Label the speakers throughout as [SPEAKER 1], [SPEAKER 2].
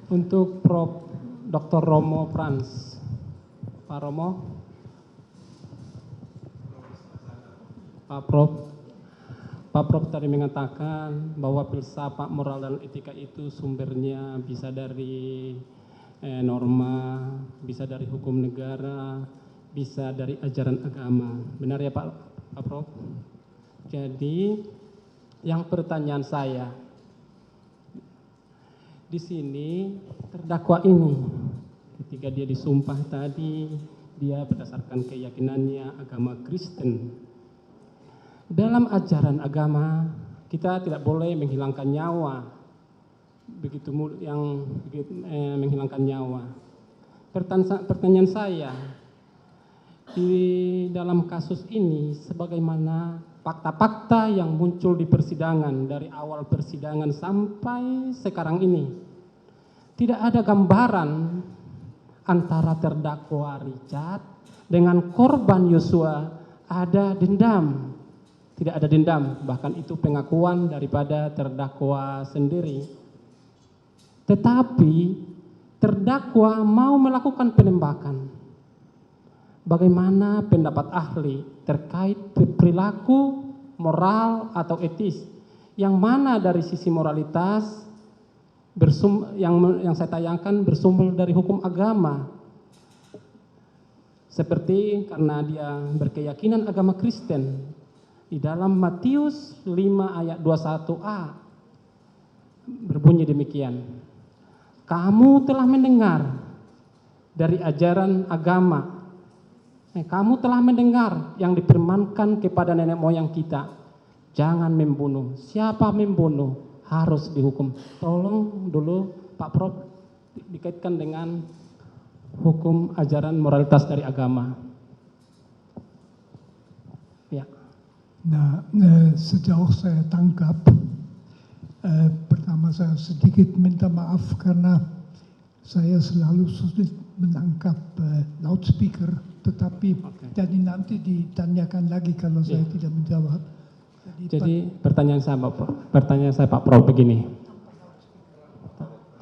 [SPEAKER 1] Untuk Prof. Dr. Romo Frans. Pak Romo. Pak Prof tadi mengatakan bahwa filsafat moral dan etika itu sumbernya bisa dari norma, bisa dari hukum negara, bisa dari ajaran agama. Benar ya Pak Prof? Jadi yang pertanyaan saya, di sini terdakwa ini ketika dia disumpah tadi, dia berdasarkan keyakinannya agama Kristen. Dalam ajaran agama kita tidak boleh menghilangkan nyawa, menghilangkan nyawa. Pertanyaan saya, di dalam kasus ini sebagaimana fakta-fakta yang muncul di persidangan dari awal persidangan sampai sekarang ini, tidak ada gambaran antara terdakwa Richard dengan korban Yosua ada dendam. Tidak ada dendam, bahkan itu pengakuan daripada terdakwa sendiri. Tetapi terdakwa mau melakukan penembakan. Bagaimana pendapat ahli terkait perilaku moral atau etis? Yang mana dari sisi moralitas yang saya tayangkan bersumber dari hukum agama. Seperti karena dia berkeyakinan agama Kristen. Di dalam Matius 5 ayat 21a berbunyi demikian. Kamu telah mendengar dari ajaran agama. Kamu telah mendengar yang difirmankan kepada nenek moyang kita. Jangan membunuh. Siapa membunuh harus dihukum. Tolong dulu Pak Prof dikaitkan dengan hukum ajaran moralitas dari agama. Ya.
[SPEAKER 2] Nah, sejauh saya tangkap, pertama saya sedikit minta maaf karena saya selalu sulit menangkap loudspeaker, tetapi jadi nanti ditanyakan lagi kalau saya tidak menjawab.
[SPEAKER 1] Jadi pertanyaan saya Pak Prof begini.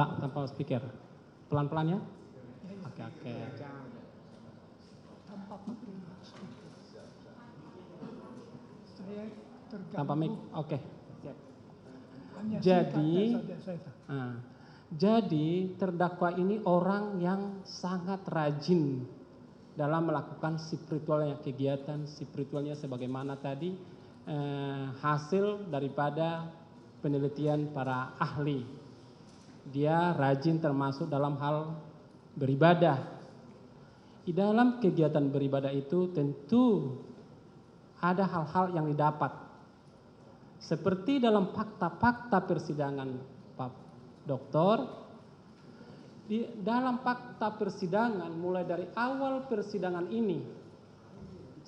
[SPEAKER 1] Tak tanpa speaker. Pelan-pelan ya? Oke. Tanpa mic, oke. Jadi terdakwa ini orang yang sangat rajin dalam melakukan spiritualnya, kegiatan spiritualnya sebagaimana tadi hasil daripada penelitian para ahli. Dia rajin termasuk dalam hal beribadah. Di dalam kegiatan beribadah itu tentu ada hal-hal yang didapat. Seperti dalam fakta-fakta persidangan Pak Dokter, di dalam fakta persidangan mulai dari awal persidangan ini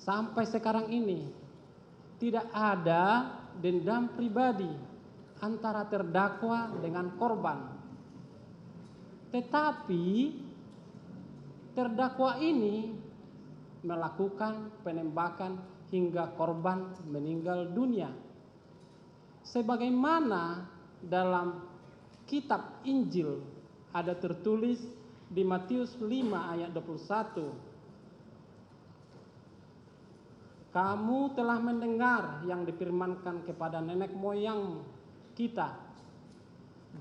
[SPEAKER 1] sampai sekarang ini tidak ada dendam pribadi antara terdakwa dengan korban. Tetapi terdakwa ini melakukan penembakan hingga korban meninggal dunia. Sebagaimana dalam kitab Injil ada tertulis di Matius 5 ayat 21. Kamu telah mendengar yang difirmankan kepada nenek moyang kita.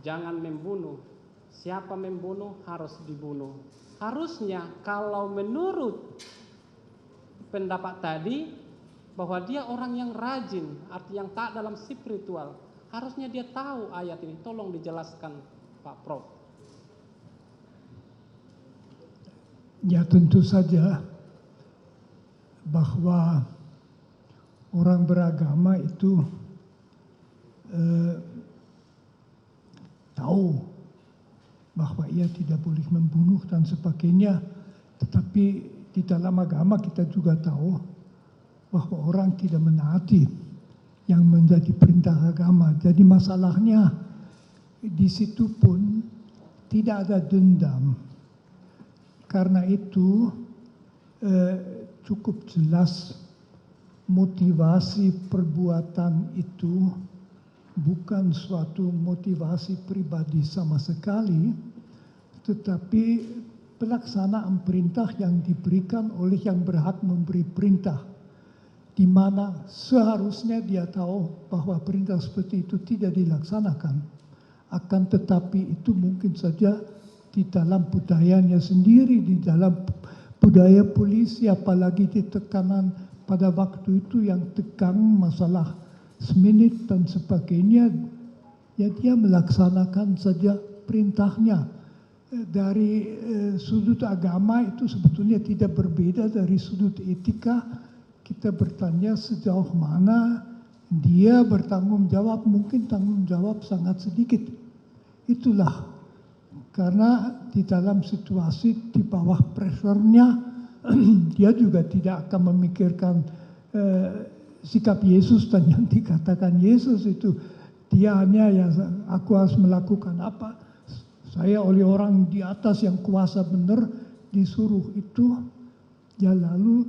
[SPEAKER 1] Jangan membunuh. Siapa membunuh harus dibunuh. Harusnya kalau menurut pendapat tadi bahwa dia orang yang rajin, arti yang taat dalam spiritual, harusnya dia tahu ayat ini. Tolong dijelaskan Pak Prof.
[SPEAKER 2] Ya tentu saja bahwa orang beragama itu tahu bahwa ia tidak boleh membunuh dan sebagainya. Tetapi di dalam agama kita juga tahu bahwa orang tidak menaati yang menjadi perintah agama. Jadi masalahnya di situ pun tidak ada dendam. Karena itu cukup jelas motivasi perbuatan itu bukan suatu motivasi pribadi sama sekali, tetapi pelaksanaan perintah yang diberikan oleh yang berhak memberi perintah, di mana seharusnya dia tahu bahwa perintah seperti itu tidak dilaksanakan. Akan tetapi itu mungkin saja di dalam budayanya sendiri, di dalam budaya polisi, apalagi di tekanan pada waktu itu yang tegang masalah seminit dan sebagainya, ya dia melaksanakan saja perintahnya. Dari sudut agama itu sebetulnya tidak berbeda dari sudut etika. Kita bertanya sejauh mana dia bertanggung jawab, mungkin tanggung jawab sangat sedikit. Itulah karena di dalam situasi di bawah presernya dia juga tidak akan memikirkan sikap Yesus dan yang dikatakan Yesus itu. Dia hanya ya aku harus melakukan apa, saya oleh orang di atas yang kuasa benar disuruh itu, ya lalu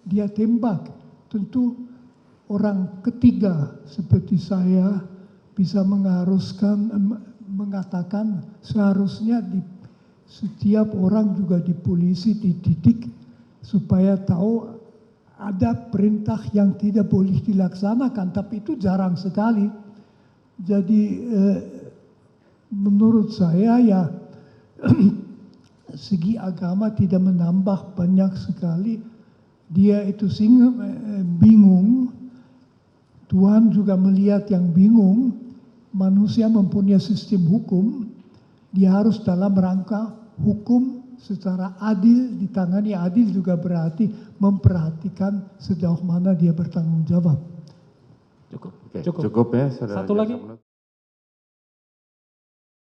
[SPEAKER 2] dia tembak. Tentu orang ketiga seperti saya bisa mengatakan seharusnya setiap orang juga di polisi dididik supaya tahu ada perintah yang tidak boleh dilaksanakan, tapi itu jarang sekali. Jadi menurut saya ya segi agama tidak menambah banyak sekali. Dia itu bingung, Tuhan juga melihat yang bingung. Manusia mempunyai sistem hukum, dia harus dalam rangka hukum secara adil ditangani. Adil juga berarti memperhatikan sejauh mana dia bertanggung jawab.
[SPEAKER 3] Cukup ya, saudara.
[SPEAKER 1] Satu lagi.